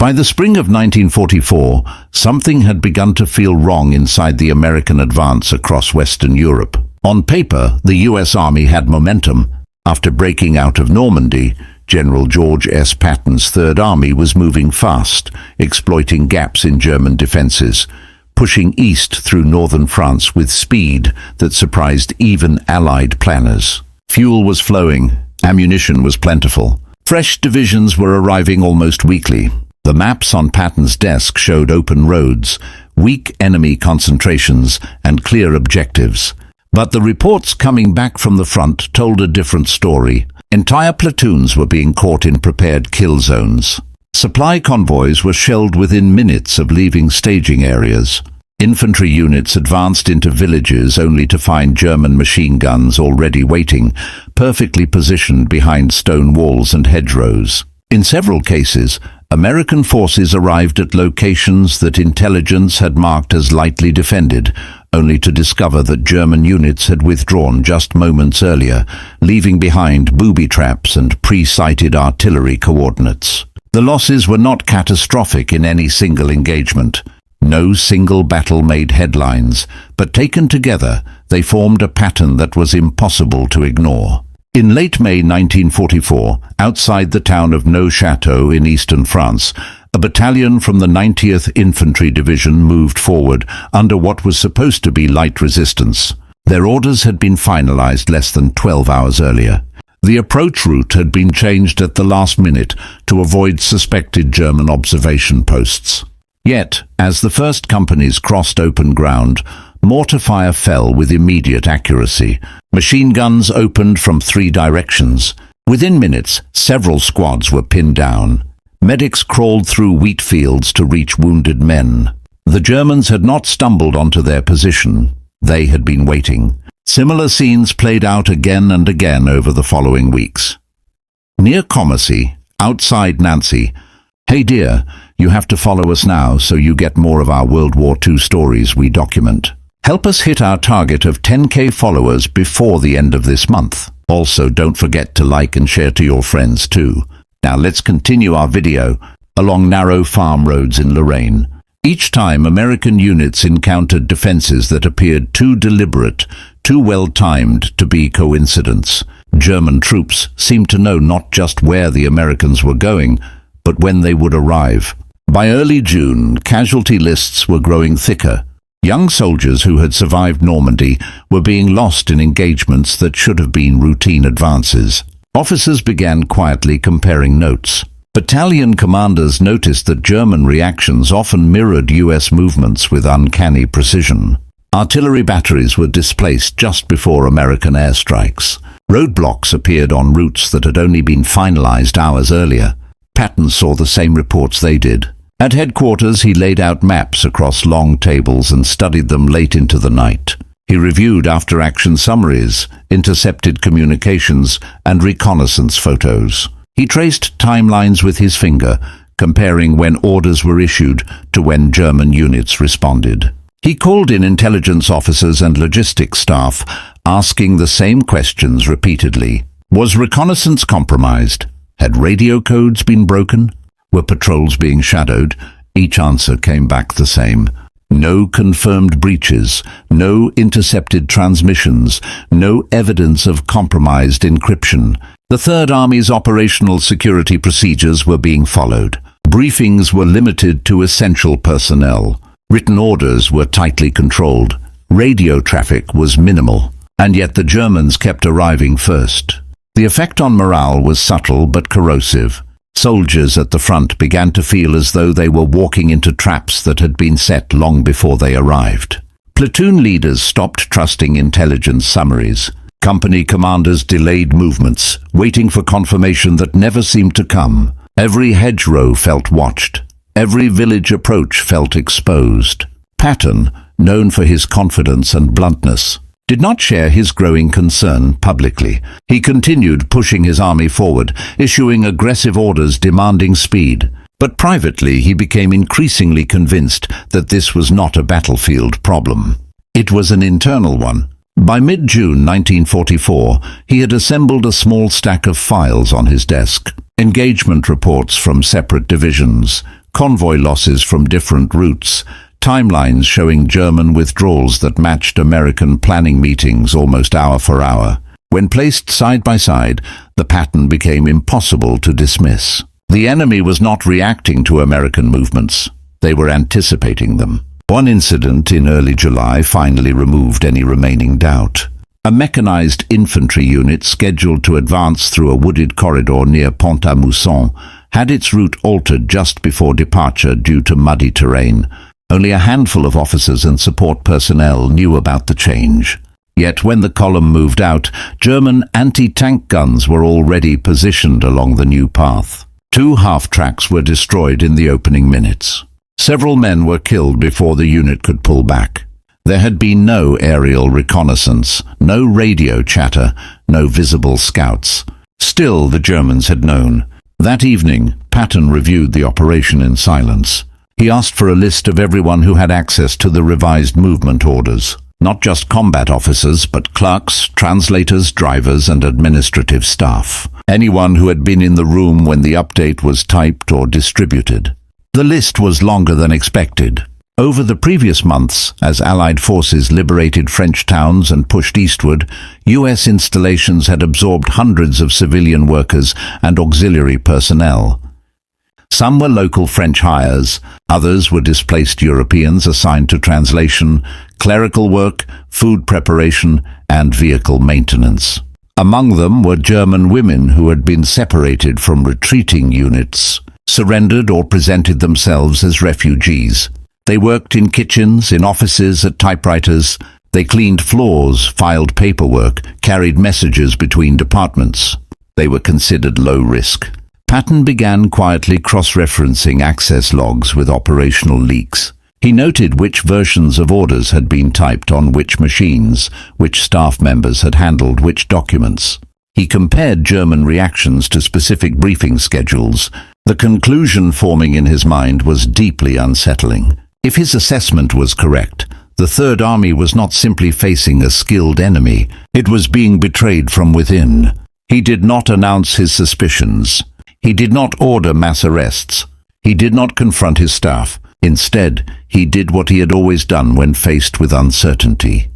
By the spring of 1944, something had begun to feel wrong inside the American advance across Western Europe. On paper, the US Army had momentum. After breaking out of Normandy, General George S. Patton's Third Army was moving fast, exploiting gaps in German defenses, pushing east through northern France with speed that surprised even Allied planners. Fuel was flowing, ammunition was plentiful. Fresh divisions were arriving almost weekly. The maps on Patton's desk showed open roads, weak enemy concentrations, and clear objectives. But the reports coming back from the front told a different story. Entire platoons were being caught in prepared kill zones. Supply convoys were shelled within minutes of leaving staging areas. Infantry units advanced into villages only to find German machine guns already waiting, perfectly positioned behind stone walls and hedgerows. In several cases, American forces arrived at locations that intelligence had marked as lightly defended, only to discover that German units had withdrawn just moments earlier, leaving behind booby traps and pre-sighted artillery coordinates. The losses were not catastrophic in any single engagement. No single battle made headlines, but taken together, they formed a pattern that was impossible to ignore. In late May 1944, outside the town of Neufchâteau in eastern France, a battalion from the 90th Infantry Division moved forward under what was supposed to be light resistance. Their orders had been finalized less than 12 hours earlier. The approach route had been changed at the last minute to avoid suspected German observation posts. Yet, as the first companies crossed open ground, mortar fire fell with immediate accuracy. Machine guns opened from 3 directions. Within minutes, several squads were pinned down. Medics crawled through wheat fields to reach wounded men. The Germans had not stumbled onto their position. They had been waiting. Similar scenes played out again and again over the following weeks. Near Commercy, outside Nancy. Hey dear, you have to follow us now so you get more of our World War II stories we document. Help us hit our target of 10K followers before the end of this month. Also, don't forget to like and share to your friends too. Now let's continue our video along narrow farm roads in Lorraine. Each time American units encountered defenses that appeared too deliberate, too well-timed to be coincidence. German troops seemed to know not just where the Americans were going, but when they would arrive. By early June, casualty lists were growing thicker. Young soldiers who had survived Normandy were being lost in engagements that should have been routine advances. Officers began quietly comparing notes. Battalion commanders noticed that German reactions often mirrored US movements with uncanny precision. Artillery batteries were displaced just before American airstrikes. Roadblocks appeared on routes that had only been finalized hours earlier. Patton saw the same reports they did. At headquarters, he laid out maps across long tables and studied them late into the night. He reviewed after-action summaries, intercepted communications, and reconnaissance photos. He traced timelines with his finger, comparing when orders were issued to when German units responded. He called in intelligence officers and logistics staff, asking the same questions repeatedly. Was reconnaissance compromised? Had radio codes been broken? Were patrols being shadowed? Each answer came back the same. No confirmed breaches, no intercepted transmissions, no evidence of compromised encryption. The Third Army's operational security procedures were being followed. Briefings were limited to essential personnel. Written orders were tightly controlled. Radio traffic was minimal. And yet the Germans kept arriving first. The effect on morale was subtle but corrosive. Soldiers at the front began to feel as though they were walking into traps that had been set long before they arrived. Platoon leaders stopped trusting intelligence summaries. Company commanders delayed movements, waiting for confirmation that never seemed to come. Every hedgerow felt watched. Every village approach felt exposed. Patton, known for his confidence and bluntness, did not share his growing concern publicly. He continued pushing his army forward, issuing aggressive orders demanding speed. But privately, he became increasingly convinced that this was not a battlefield problem. It was an internal one. By mid-June 1944, he had assembled a small stack of files on his desk. Engagement reports from separate divisions, convoy losses from different routes, timelines showing German withdrawals that matched American planning meetings almost hour for hour. When placed side by side, the pattern became impossible to dismiss. The enemy was not reacting to American movements. They were anticipating them. One incident in early July finally removed any remaining doubt. A mechanized infantry unit scheduled to advance through a wooded corridor near Pont-à-Mousson had its route altered just before departure due to muddy terrain. Only a handful of officers and support personnel knew about the change. Yet when the column moved out, German anti-tank guns were already positioned along the new path. 2 half-tracks were destroyed in the opening minutes. Several men were killed before the unit could pull back. There had been no aerial reconnaissance, no radio chatter, no visible scouts. Still, the Germans had known. That evening, Patton reviewed the operation in silence. He asked for a list of everyone who had access to the revised movement orders. Not just combat officers, but clerks, translators, drivers, and administrative staff. Anyone who had been in the room when the update was typed or distributed. The list was longer than expected. Over the previous months, as Allied forces liberated French towns and pushed eastward, US installations had absorbed hundreds of civilian workers and auxiliary personnel. Some were local French hires, others were displaced Europeans assigned to translation, clerical work, food preparation, and vehicle maintenance. Among them were German women who had been separated from retreating units, surrendered or presented themselves as refugees. They worked in kitchens, in offices, at typewriters. They cleaned floors, filed paperwork, carried messages between departments. They were considered low risk. Patton began quietly cross-referencing access logs with operational leaks. He noted which versions of orders had been typed on which machines, which staff members had handled which documents. He compared German reactions to specific briefing schedules. The conclusion forming in his mind was deeply unsettling. If his assessment was correct, the Third Army was not simply facing a skilled enemy, it was being betrayed from within. He did not announce his suspicions. He did not order mass arrests. He did not confront his staff. Instead, he did what he had always done when faced with uncertainty.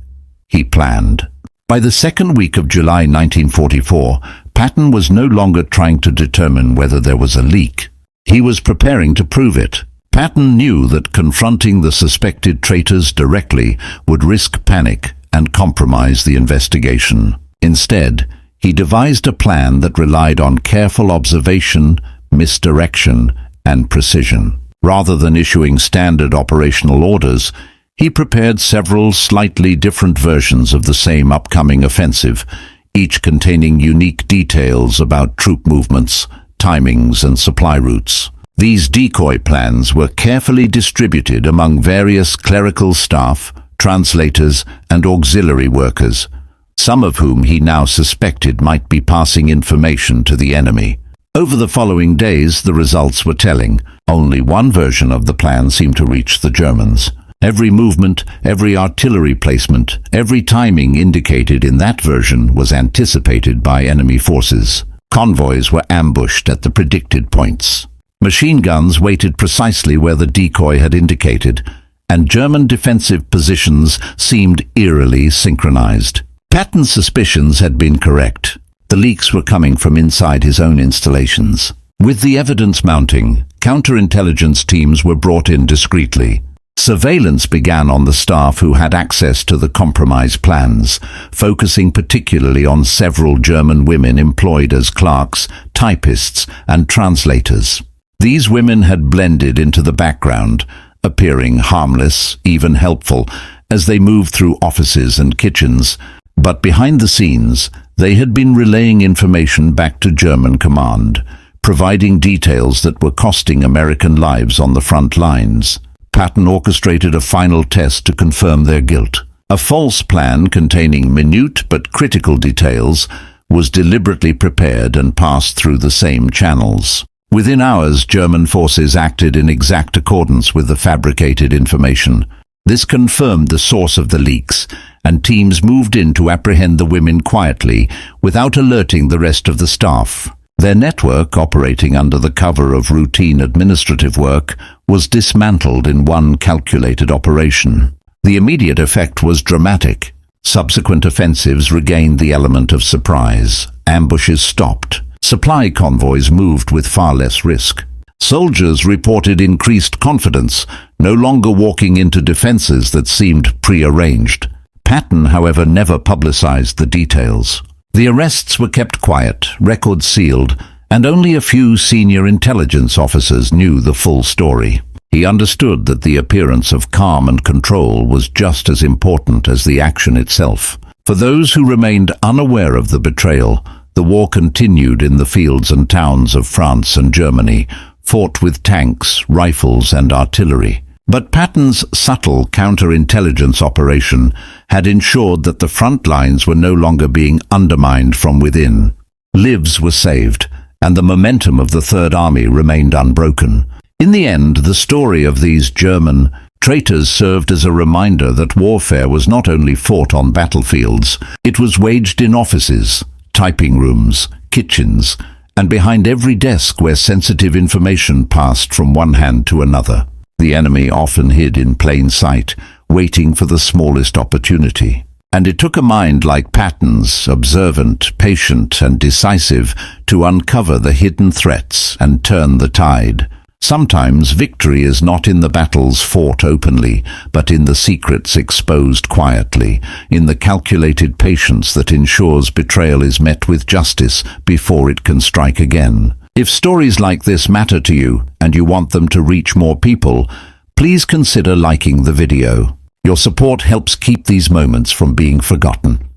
He planned. By the second week of July 1944, Patton was no longer trying to determine whether there was a leak. He was preparing to prove it. Patton knew that confronting the suspected traitors directly would risk panic and compromise the investigation. Instead, he devised a plan that relied on careful observation, misdirection, and precision. Rather than issuing standard operational orders, he prepared several slightly different versions of the same upcoming offensive, each containing unique details about troop movements, timings, and supply routes. These decoy plans were carefully distributed among various clerical staff, translators, and auxiliary workers, some of whom he now suspected might be passing information to the enemy. Over the following days, the results were telling. Only one version of the plan seemed to reach the Germans. Every movement, every artillery placement, every timing indicated in that version was anticipated by enemy forces. Convoys were ambushed at the predicted points. Machine guns waited precisely where the decoy had indicated, and German defensive positions seemed eerily synchronized. Patton's suspicions had been correct. The leaks were coming from inside his own installations. With the evidence mounting, counterintelligence teams were brought in discreetly. Surveillance began on the staff who had access to the compromise plans, focusing particularly on several German women employed as clerks, typists, and translators. These women had blended into the background, appearing harmless, even helpful, as they moved through offices and kitchens. But behind the scenes, they had been relaying information back to German command, providing details that were costing American lives on the front lines. Patton orchestrated a final test to confirm their guilt. A false plan containing minute but critical details was deliberately prepared and passed through the same channels. Within hours, German forces acted in exact accordance with the fabricated information. This confirmed the source of the leaks, and teams moved in to apprehend the women quietly, without alerting the rest of the staff. Their network, operating under the cover of routine administrative work, was dismantled in one calculated operation. The immediate effect was dramatic. Subsequent offensives regained the element of surprise. Ambushes stopped. Supply convoys moved with far less risk. Soldiers reported increased confidence, no longer walking into defenses that seemed prearranged. Patton, however, never publicized the details. The arrests were kept quiet, records sealed, and only a few senior intelligence officers knew the full story. He understood that the appearance of calm and control was just as important as the action itself. For those who remained unaware of the betrayal, the war continued in the fields and towns of France and Germany, fought with tanks, rifles, and artillery. But Patton's subtle counterintelligence operation had ensured that the front lines were no longer being undermined from within. Lives were saved, and the momentum of the Third Army remained unbroken. In the end, the story of these German traitors served as a reminder that warfare was not only fought on battlefields, it was waged in offices, typing rooms, kitchens, and behind every desk where sensitive information passed from one hand to another. The enemy often hid in plain sight, waiting for the smallest opportunity. And it took a mind like Patton's, observant, patient, and decisive, to uncover the hidden threats and turn the tide. Sometimes victory is not in the battles fought openly, but in the secrets exposed quietly, in the calculated patience that ensures betrayal is met with justice before it can strike again. If stories like this matter to you and you want them to reach more people, please consider liking the video. Your support helps keep these moments from being forgotten.